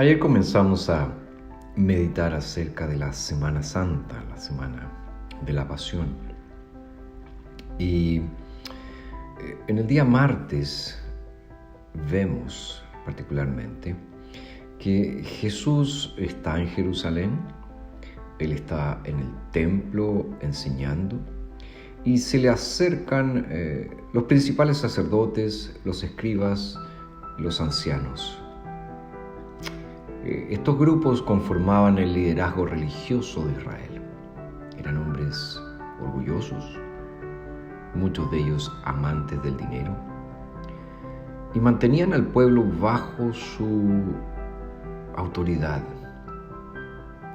Ayer comenzamos a meditar acerca de la Semana Santa, la Semana de la Pasión. Y en el día martes vemos particularmente que Jesús está en Jerusalén, Él está en el templo enseñando y se le acercan los principales sacerdotes, los escribas, los ancianos. Estos grupos conformaban el liderazgo religioso de Israel. Eran hombres orgullosos, muchos de ellos amantes del dinero, y mantenían al pueblo bajo su autoridad.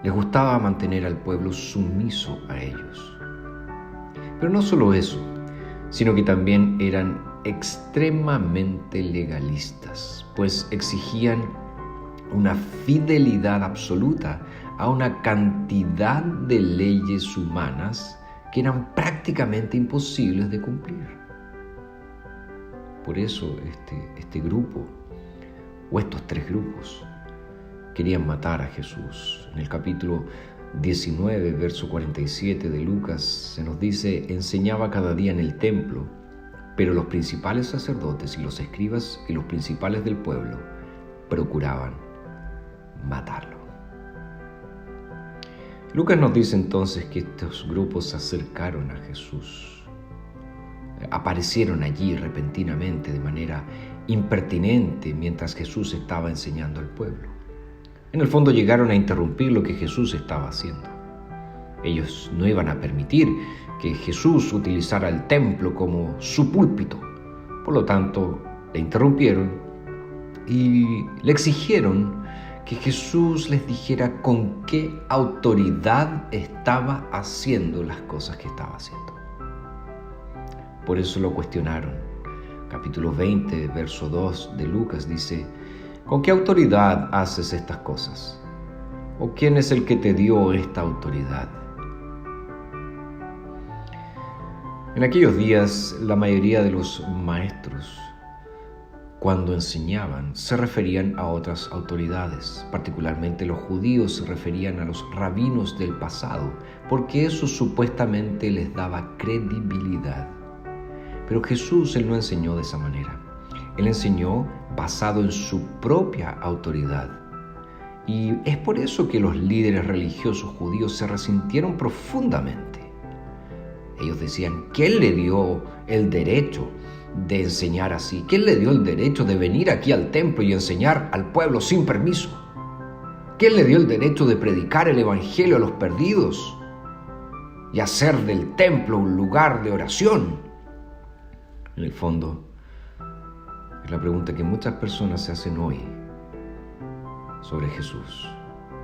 Les gustaba mantener al pueblo sumiso a ellos. Pero no solo eso, sino que también eran extremadamente legalistas, pues exigían una fidelidad absoluta a una cantidad de leyes humanas que eran prácticamente imposibles de cumplir. Por eso este grupo, o estos tres grupos, querían matar a Jesús. En el capítulo 19, verso 47 de Lucas, se nos dice: enseñaba cada día en el templo, pero los principales sacerdotes y los escribas y los principales del pueblo procuraban matarlo. Lucas nos dice entonces que estos grupos se acercaron a Jesús. Aparecieron allí repentinamente de manera impertinente mientras Jesús estaba enseñando al pueblo. En el fondo llegaron a interrumpir lo que Jesús estaba haciendo. Ellos no iban a permitir que Jesús utilizara el templo como su púlpito. Por lo tanto, le interrumpieron y le exigieron que Jesús les dijera con qué autoridad estaba haciendo las cosas que estaba haciendo. Por eso lo cuestionaron. Capítulo 20, verso 2 de Lucas dice: ¿con qué autoridad haces estas cosas? ¿O quién es el que te dio esta autoridad? En aquellos días, la mayoría de los maestros, cuando enseñaban, se referían a otras autoridades. Particularmente los judíos se referían a los rabinos del pasado, porque eso supuestamente les daba credibilidad. Pero Jesús, Él no enseñó de esa manera. Él enseñó basado en su propia autoridad. Y es por eso que los líderes religiosos judíos se resintieron profundamente. Ellos decían: ¿quién le dio el derecho de enseñar así? ¿Quién le dio el derecho de venir aquí al templo y enseñar al pueblo sin permiso? ¿Quién le dio el derecho de predicar el evangelio a los perdidos y hacer del templo un lugar de oración? En el fondo, es la pregunta que muchas personas se hacen hoy sobre Jesús.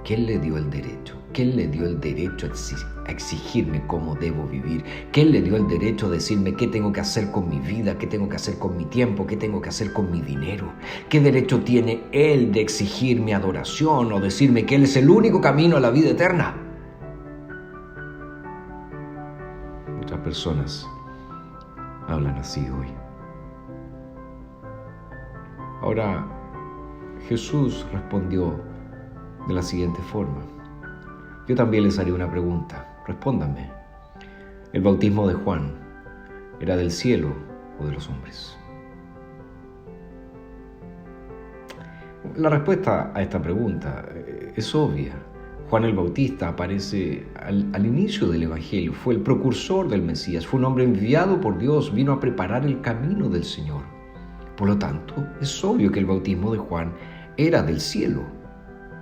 ¿Quién le dio el derecho? ¿Quién le dio el derecho a exigirme cómo debo vivir? ¿Quién le dio el derecho a decirme qué tengo que hacer con mi vida? ¿Qué tengo que hacer con mi tiempo? ¿Qué tengo que hacer con mi dinero? ¿Qué derecho tiene Él de exigir mi adoración o decirme que Él es el único camino a la vida eterna? Muchas personas hablan así hoy. Ahora, Jesús respondió de la siguiente forma: yo también les haré una pregunta, respóndanme. ¿El bautismo de Juan era del cielo o de los hombres? La respuesta a esta pregunta es obvia. Juan el Bautista aparece al inicio del Evangelio, fue el precursor del Mesías, fue un hombre enviado por Dios, vino a preparar el camino del Señor. Por lo tanto, es obvio que el bautismo de Juan era del cielo.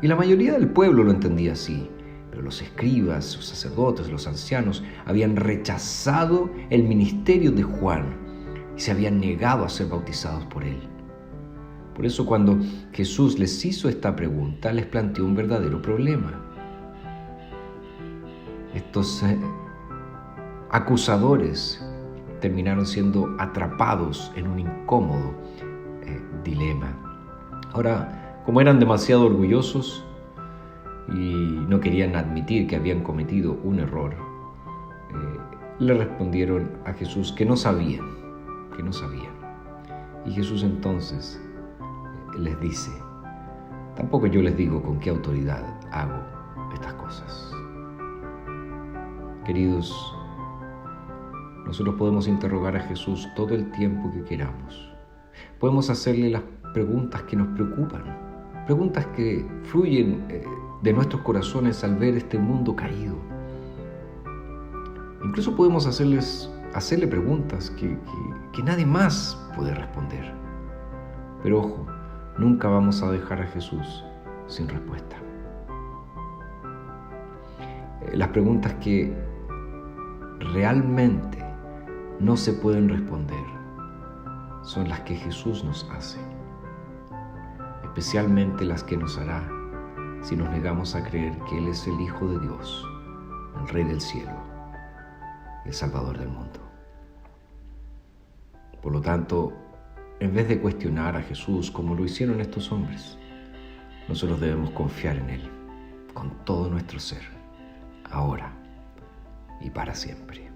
Y la mayoría del pueblo lo entendía así. Pero los escribas, los sacerdotes, los ancianos habían rechazado el ministerio de Juan y se habían negado a ser bautizados por él. Por eso, cuando Jesús les hizo esta pregunta, les planteó un verdadero problema. Estos acusadores terminaron siendo atrapados en un incómodo dilema. Ahora, como eran demasiado orgullosos y no querían admitir que habían cometido un error, le respondieron a Jesús que no sabían. Y Jesús entonces les dice: Tampoco yo les digo con qué autoridad hago estas cosas. Queridos, nosotros podemos interrogar a Jesús todo el tiempo que queramos. Podemos hacerle las preguntas que nos preocupan, preguntas que fluyen de nuestros corazones al ver este mundo caído. Incluso podemos hacerle preguntas que nadie más puede responder. Pero ojo, nunca vamos a dejar a Jesús sin respuesta. Las preguntas que realmente no se pueden responder son las que Jesús nos hace, especialmente las que nos hará si nos negamos a creer que Él es el Hijo de Dios, el Rey del cielo, el Salvador del mundo. Por lo tanto, en vez de cuestionar a Jesús como lo hicieron estos hombres, nosotros debemos confiar en Él con todo nuestro ser, ahora y para siempre.